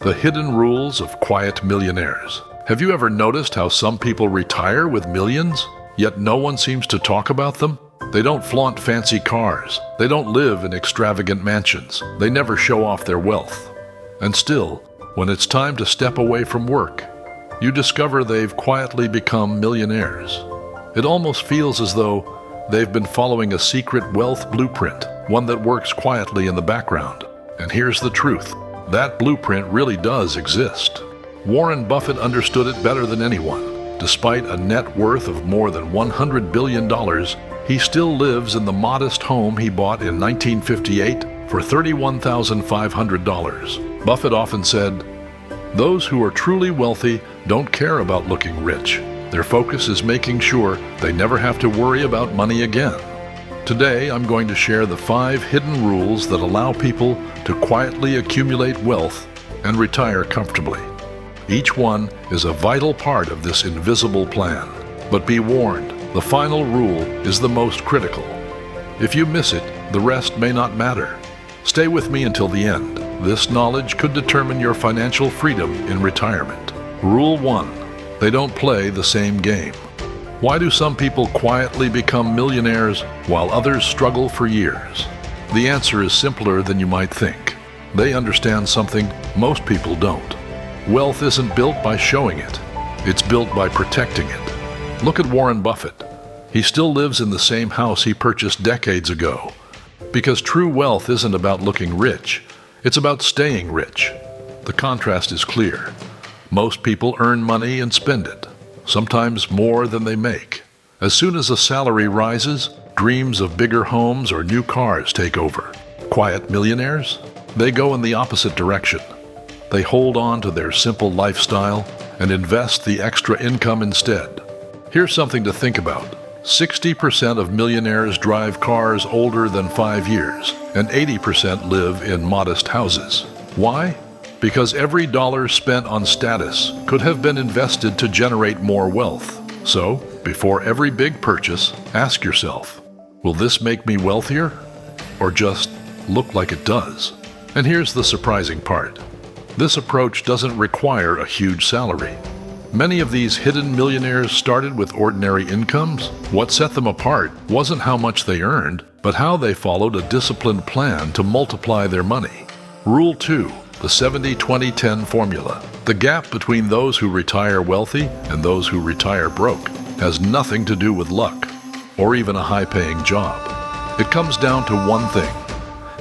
The hidden rules of quiet millionaires. Have you ever noticed how some people retire with millions, yet no one seems to talk about them? They don't flaunt fancy cars. They don't live in extravagant mansions. They never show off their wealth. And still, when it's time to step away from work, you discover they've quietly become millionaires. It almost feels as though they've been following a secret wealth blueprint, one that works quietly in the background. And here's the truth. That blueprint really does exist. Warren Buffett understood it better than anyone. Despite a net worth of more than $100 billion, he still lives in the modest home he bought in 1958 for $31,500. Buffett often said, "Those who are truly wealthy don't care about looking rich. Their focus is making sure they never have to worry about money again." Today, I'm going to share the 5 hidden rules that allow people to quietly accumulate wealth and retire comfortably. Each one is a vital part of this invisible plan. But be warned, the final rule is the most critical. If you miss it, the rest may not matter. Stay with me until the end. This knowledge could determine your financial freedom in retirement. Rule 1. They don't play the same game. Why do some people quietly become millionaires while others struggle for years? The answer is simpler than you might think. They understand something most people don't. Wealth isn't built by showing it. It's built by protecting it. Look at Warren Buffett. He still lives in the same house he purchased decades ago. Because true wealth isn't about looking rich. It's about staying rich. The contrast is clear. Most people earn money and spend it, sometimes more than they make. As soon as a salary rises, dreams of bigger homes or new cars take over. Quiet millionaires? They go in the opposite direction. They hold on to their simple lifestyle and invest the extra income instead. Here's something to think about. 60% of millionaires drive cars older than 5 years, and 80% live in modest houses. Why? Because every dollar spent on status could have been invested to generate more wealth. So, before every big purchase, ask yourself, will this make me wealthier? Or just look like it does? And here's the surprising part. This approach doesn't require a huge salary. Many of these hidden millionaires started with ordinary incomes. What set them apart wasn't how much they earned, but how they followed a disciplined plan to multiply their money. Rule 2. The 70-20-10 formula. The gap between those who retire wealthy and those who retire broke has nothing to do with luck or even a high-paying job. It comes down to one thing: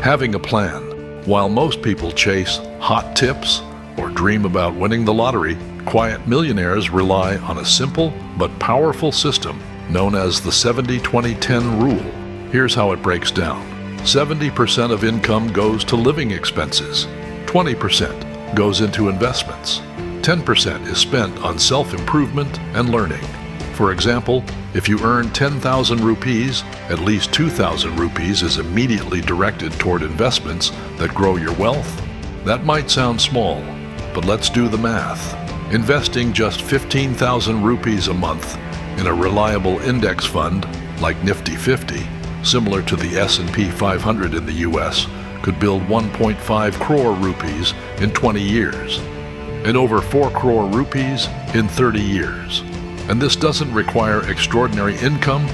having a plan. While most people chase hot tips or dream about winning the lottery, quiet millionaires rely on a simple but powerful system known as the 70-20-10 rule. Here's how it breaks down. 70% of income goes to living expenses. 20% goes into investments. 10% is spent on self-improvement and learning. For example, if you earn 10,000 rupees, at least 2,000 rupees is immediately directed toward investments that grow your wealth. That might sound small, but let's do the math. Investing just 15,000 rupees a month in a reliable index fund like Nifty 50, similar to the S&P 500 in the US, could build 1.5 crore rupees in 20 years, and over 4 crore rupees in 30 years. And this doesn't require extraordinary income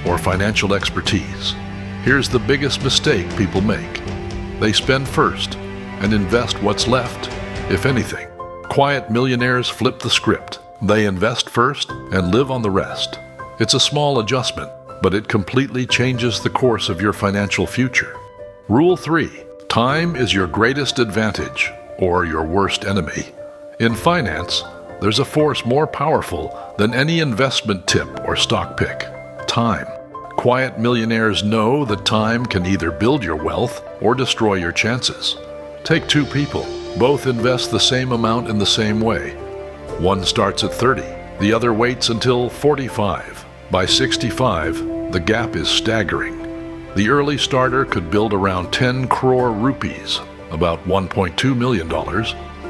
or financial expertise. Here's the biggest mistake people make. They spend first and invest what's left, if anything. Quiet millionaires flip the script. They invest first and live on the rest. It's a small adjustment, but it completely changes the course of your financial future. Rule 3. Time is your greatest advantage, or your worst enemy. In finance, there's a force more powerful than any investment tip or stock pick: time. Quiet millionaires know that time can either build your wealth or destroy your chances. Take 2 people. Both invest the same amount in the same way. One starts at 30, the other waits until 45. By 65, the gap is staggering. The early starter could build around 10 crore rupees, about $1.2 million,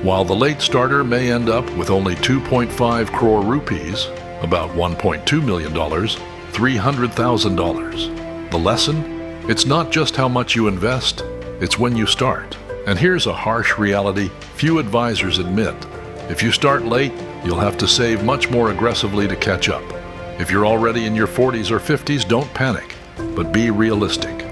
while the late starter may end up with only 2.5 crore rupees, about $1.2 million, $300,000. The lesson? It's not just how much you invest, it's when you start. And here's a harsh reality few advisors admit. If you start late, you'll have to save much more aggressively to catch up. If you're already in your 40s or 50s, don't panic, but be realistic.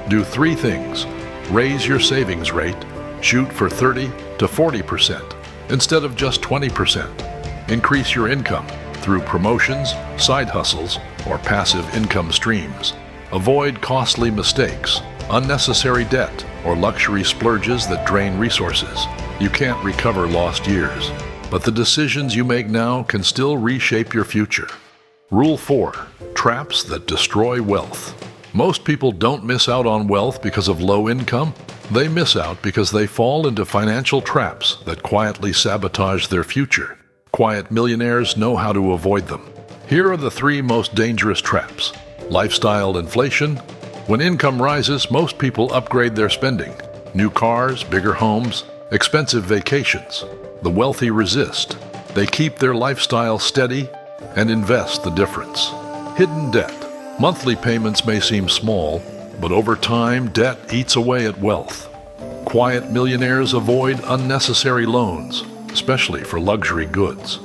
Do 3 things. Raise your savings rate. Shoot for 30 to 40% instead of just 20%. Increase your income through promotions, side hustles, or passive income streams. Avoid costly mistakes, unnecessary debt, or luxury splurges that drain resources. You can't recover lost years, but the decisions you make now can still reshape your future. Rule 4. Traps that destroy wealth. Most people don't miss out on wealth because of low income. They miss out because they fall into financial traps that quietly sabotage their future. Quiet millionaires know how to avoid them. Here are the 3 most dangerous traps. Lifestyle inflation. When income rises, most people upgrade their spending. New cars, bigger homes, expensive vacations. The wealthy resist. They keep their lifestyle steady and invest the difference. Hidden debt. Monthly payments may seem small, but over time, debt eats away at wealth. Quiet millionaires avoid unnecessary loans, especially for luxury goods.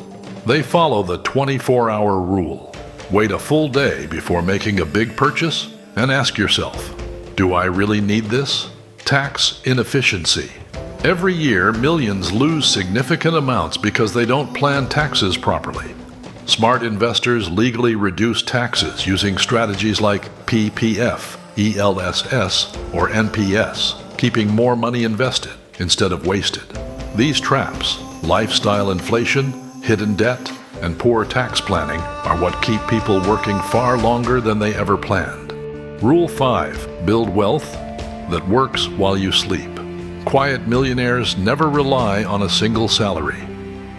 They follow the 24-hour rule. Wait a full day before making a big purchase and ask yourself, do I really need this? Tax inefficiency. Every year, millions lose significant amounts because they don't plan taxes properly. Smart investors legally reduce taxes using strategies like PPF, ELSS, or NPS, keeping more money invested instead of wasted. These traps, lifestyle inflation, hidden debt, and poor tax planning, are what keep people working far longer than they ever planned. Rule 5. Build wealth that works while you sleep. Quiet millionaires never rely on a single salary.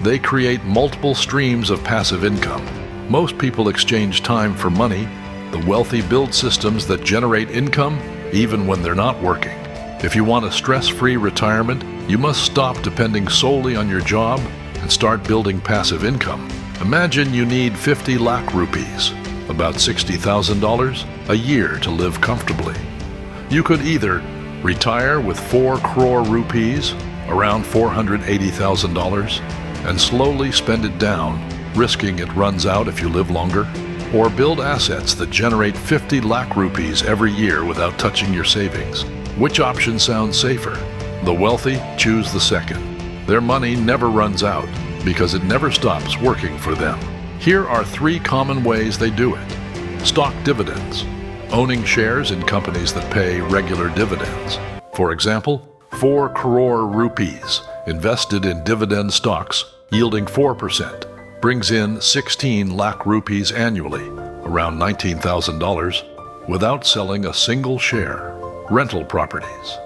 They create multiple streams of passive income. Most people exchange time for money. The wealthy build systems that generate income even when they're not working. If you want a stress-free retirement, you must stop depending solely on your job and start building passive income. Imagine you need 50 lakh rupees, about $60,000, a year to live comfortably. You could either retire with 4 crore rupees, around $480,000, and slowly spend it down, risking it runs out if you live longer, or build assets that generate 50 lakh rupees every year without touching your savings. Which option sounds safer? The wealthy choose the second. Their money never runs out because it never stops working for them. Here are 3 common ways they do it. Stock dividends. Owning shares in companies that pay regular dividends. For example, 4 crore rupees invested in dividend stocks yielding 4% brings in 16 lakh rupees annually, around $19,000, without selling a single share. Rental properties.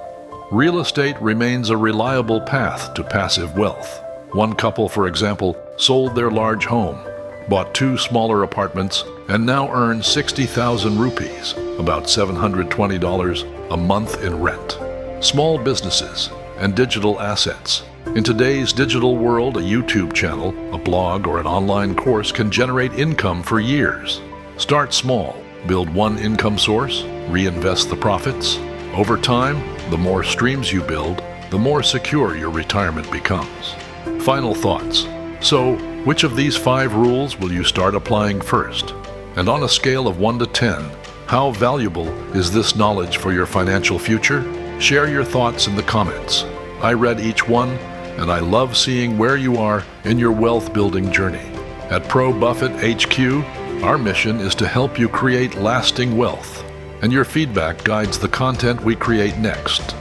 Real estate remains a reliable path to passive wealth. One couple, for example, sold their large home, bought 2 smaller apartments, and now earn 60,000 rupees, about $720 a month in rent. Small businesses and digital assets. In today's digital world, a YouTube channel, a blog, or an online course can generate income for years. Start small, build one income source, reinvest the profits. Over time, the more streams you build, the more secure your retirement becomes. Final thoughts. So, which of these 5 rules will you start applying first? And on a scale of 1 to 10, how valuable is this knowledge for your financial future? Share your thoughts in the comments. I read each one, and I love seeing where you are in your wealth-building journey. At Pro Buffett HQ, our mission is to help you create lasting wealth, and your feedback guides the content we create next.